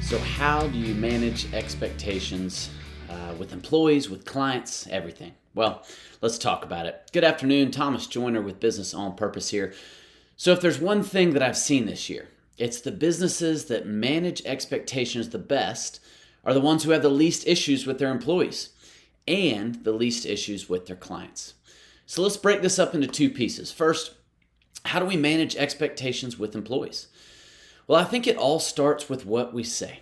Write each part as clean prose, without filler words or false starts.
So how do you manage expectations with employees, with clients, everything? Well, let's talk about it. Good afternoon, Thomas Joyner with Business on Purpose here. So if there's one thing that I've seen this year, it's the businesses that manage expectations the best are the ones who have the least issues with their employees and the least issues with their clients. So let's break this up into two pieces. First, how do we manage expectations with employees? Well, I think it all starts with what we say.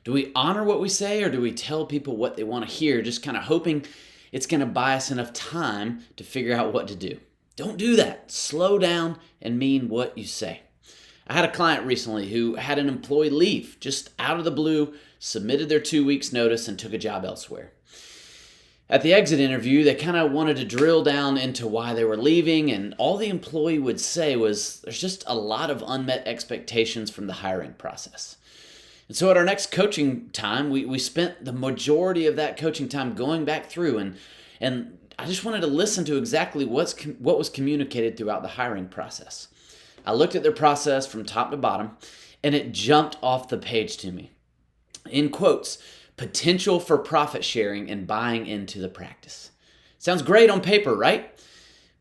Do we honor what we say, or do we tell people what they want to hear, just kind of hoping it's going to buy us enough time to figure out what to do? Don't do that. Slow down and mean what you say. I had a client recently who had an employee leave just out of the blue, submitted their 2 weeks notice, and took a job elsewhere. At the exit interview, they kind of wanted to drill down into why they were leaving, and all the employee would say was, there's just a lot of unmet expectations from the hiring process. And so at our next coaching time, we spent the majority of that coaching time going back through, and I just wanted to listen to exactly what was communicated throughout the hiring process. I looked at their process from top to bottom, and it jumped off the page to me. In quotes, potential for profit sharing and buying into the practice. Sounds great on paper, right?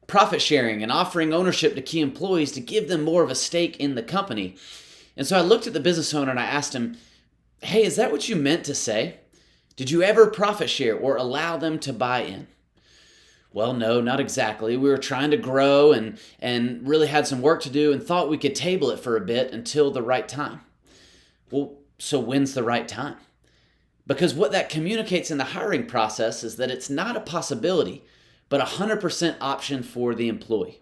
Profit sharing and offering ownership to key employees to give them more of a stake in the company. And so I looked at the business owner and I asked him, hey, is that what you meant to say? Did you ever profit share or allow them to buy in? Well, no, not exactly. We were trying to grow and really had some work to do and thought we could table it for a bit until the right time. Well, so when's the right time? Because what that communicates in the hiring process is that it's not a possibility, but a 100% option for the employee.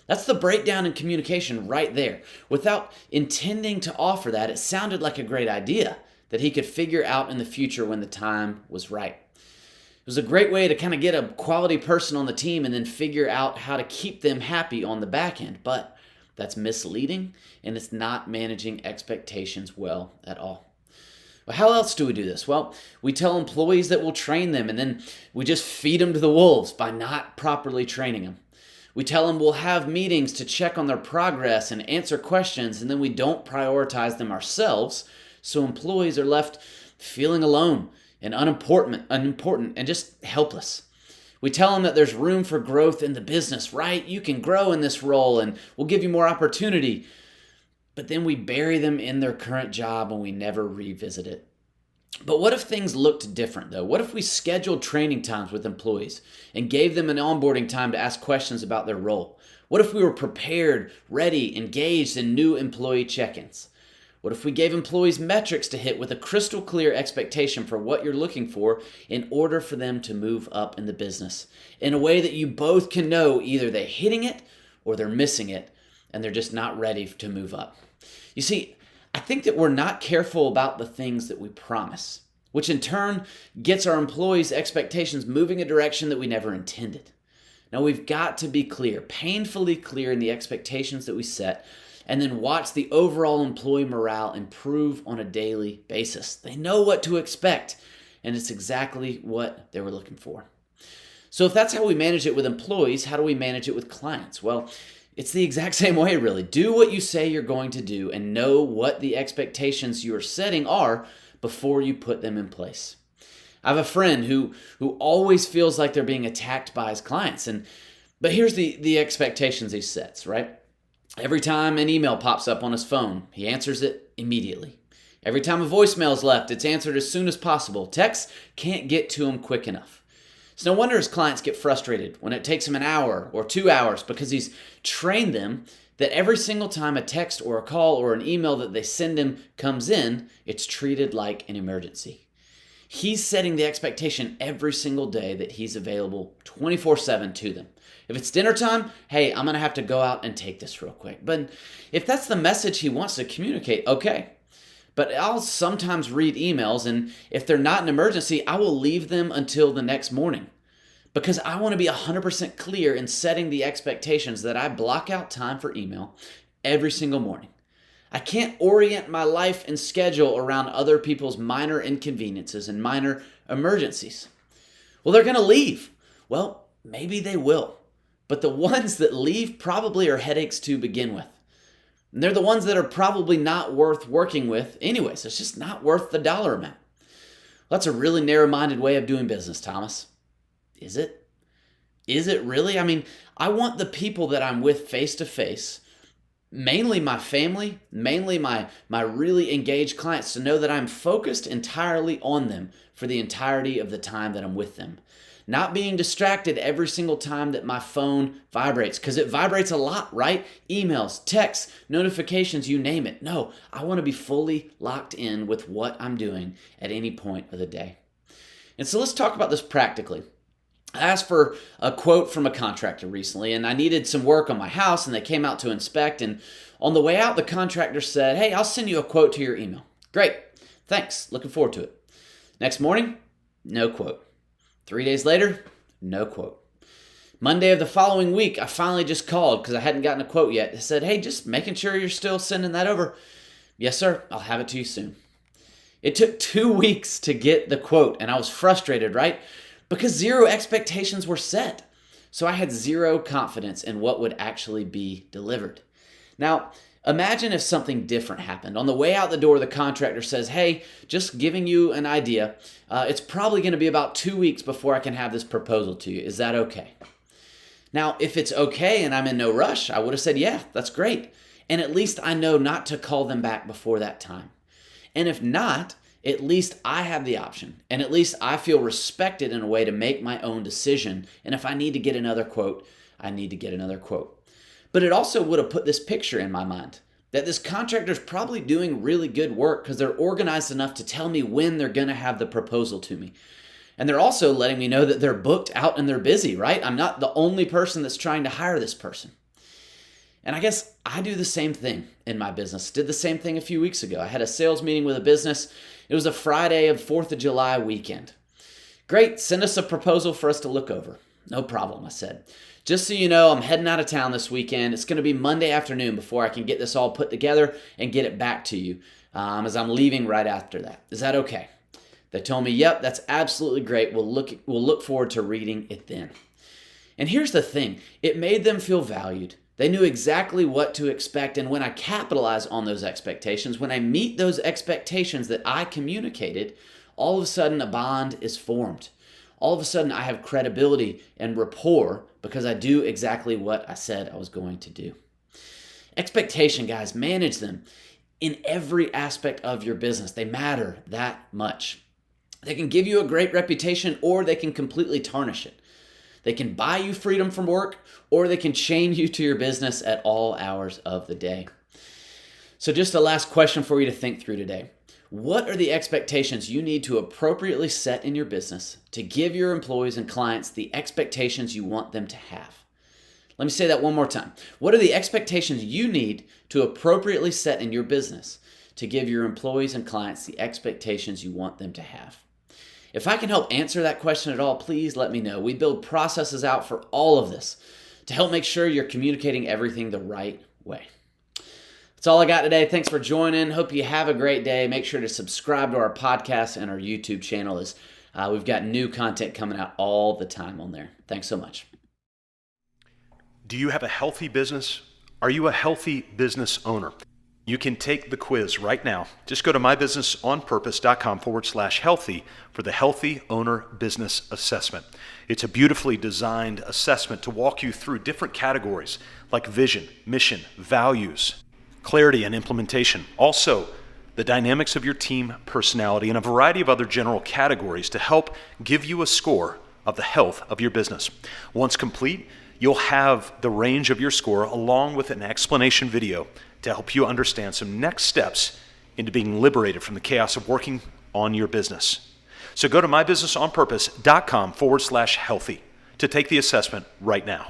That's the breakdown in communication right there. Without intending to offer that, it sounded like a great idea that he could figure out in the future when the time was right. It was a great way to kind of get a quality person on the team and then figure out how to keep them happy on the back end. But that's misleading, and it's not managing expectations well at all. Well, how else do we do this? Well, we tell employees that we'll train them, and then we just feed them to the wolves by not properly training them. We tell them we'll have meetings to check on their progress and answer questions, and then we don't prioritize them ourselves, so employees are left feeling alone and unimportant and just helpless. We tell them that there's room for growth in the business, right? You can grow in this role, and we'll give you more opportunity. But then we bury them in their current job and we never revisit it. But what if things looked different though? What if we scheduled training times with employees and gave them an onboarding time to ask questions about their role? What if we were prepared, ready, engaged in new employee check-ins? What if we gave employees metrics to hit with a crystal clear expectation for what you're looking for in order for them to move up in the business in a way that you both can know either they're hitting it or they're missing it and they're just not ready to move up? You see, I think that we're not careful about the things that we promise, which in turn gets our employees' expectations moving a direction that we never intended. Now we've got to be clear, painfully clear in the expectations that we set, and then watch the overall employee morale improve on a daily basis. They know what to expect, and it's exactly what they were looking for. So if that's how we manage it with employees, how do we manage it with clients? Well, it's the exact same way, really. Do what you say you're going to do and know what the expectations you're setting are before you put them in place. I have a friend who always feels like they're being attacked by his clients. But here's the expectations he sets, right? Every time an email pops up on his phone, he answers it immediately. Every time a voicemail is left, it's answered as soon as possible. Texts can't get to him quick enough. It's no wonder his clients get frustrated when it takes him an hour or 2 hours because he's trained them that every single time a text or a call or an email that they send him comes in, it's treated like an emergency. He's setting the expectation every single day that he's available 24/7 to them. If it's dinner time, hey, I'm going to have to go out and take this real quick. But if that's the message he wants to communicate, okay. But I'll sometimes read emails, and if they're not an emergency, I will leave them until the next morning because I want to be 100% clear in setting the expectations that I block out time for email every single morning. I can't orient my life and schedule around other people's minor inconveniences and minor emergencies. Well, they're going to leave. Well, maybe they will. But the ones that leave probably are headaches to begin with. And they're the ones that are probably not worth working with anyways. It's just not worth the dollar amount. Well, that's a really narrow-minded way of doing business, Thomas. Is it? Is it really? I mean, I want the people that I'm with face to face, mainly my family, mainly my really engaged clients, to know that I'm focused entirely on them for the entirety of the time that I'm with them. Not being distracted every single time that my phone vibrates, because it vibrates a lot, right? Emails, texts, notifications, you name it. No, I want to be fully locked in with what I'm doing at any point of the day. And so let's talk about this practically. I asked for a quote from a contractor recently, and I needed some work on my house, and they came out to inspect. And on the way out, the contractor said, "Hey, I'll send you a quote to your email." Great. Thanks. Looking forward to it. Next morning, no quote. 3 days later, no quote. Monday of the following week, I finally just called because I hadn't gotten a quote yet. They said, "Hey, just making sure you're still sending that over." "Yes, sir. I'll have it to you soon." It took 2 weeks to get the quote, and I was frustrated, right? Because zero expectations were set. So I had zero confidence in what would actually be delivered. Now, imagine if something different happened. On the way out the door, the contractor says, "Hey, just giving you an idea, it's probably going to be about 2 weeks before I can have this proposal to you. Is that okay?" Now, if it's okay and I'm in no rush, I would have said, "Yeah, that's great." And at least I know not to call them back before that time. And if not, at least I have the option. And at least I feel respected in a way to make my own decision. And if I need to get another quote, I need to get another quote. But it also would have put this picture in my mind that this contractor is probably doing really good work because they're organized enough to tell me when they're going to have the proposal to me. And they're also letting me know that they're booked out and they're busy, right? I'm not the only person that's trying to hire this person. And I guess I do the same thing in my business. Did the same thing a few weeks ago. I had a sales meeting with a business. It was a Friday of 4th of July weekend. "Great, send us a proposal for us to look over." "No problem," I said. "Just so you know, I'm heading out of town this weekend. It's going to be Monday afternoon before I can get this all put together and get it back to you, as I'm leaving right after that. Is that okay?" They told me, "Yep, that's absolutely great. We'll look forward to reading it then." And here's the thing. It made them feel valued. They knew exactly what to expect, and when I capitalize on those expectations, when I meet those expectations that I communicated, all of a sudden a bond is formed. All of a sudden I have credibility and rapport because I do exactly what I said I was going to do. Expectation, guys, manage them in every aspect of your business. They matter that much. They can give you a great reputation, or they can completely tarnish it. They can buy you freedom from work, or they can chain you to your business at all hours of the day. So just a last question for you to think through today. What are the expectations you need to appropriately set in your business to give your employees and clients the expectations you want them to have? Let me say that one more time. What are the expectations you need to appropriately set in your business to give your employees and clients the expectations you want them to have? If I can help answer that question at all, please let me know. We build processes out for all of this to help make sure you're communicating everything the right way. That's all I got today. Thanks for joining. Hope you have a great day. Make sure to subscribe to our podcast and our YouTube channel, as we've got new content coming out all the time on there. Thanks so much. Do you have a healthy business? Are you a healthy business owner? You can take the quiz right now. Just go to mybusinessonpurpose.com/healthy for the Healthy Owner Business Assessment. It's a beautifully designed assessment to walk you through different categories like vision, mission, values, clarity, and implementation. Also, the dynamics of your team, personality, and a variety of other general categories to help give you a score of the health of your business. Once complete, you'll have the range of your score along with an explanation video to help you understand some next steps into being liberated from the chaos of working on your business. So go to mybusinessonpurpose.com/healthy to take the assessment right now.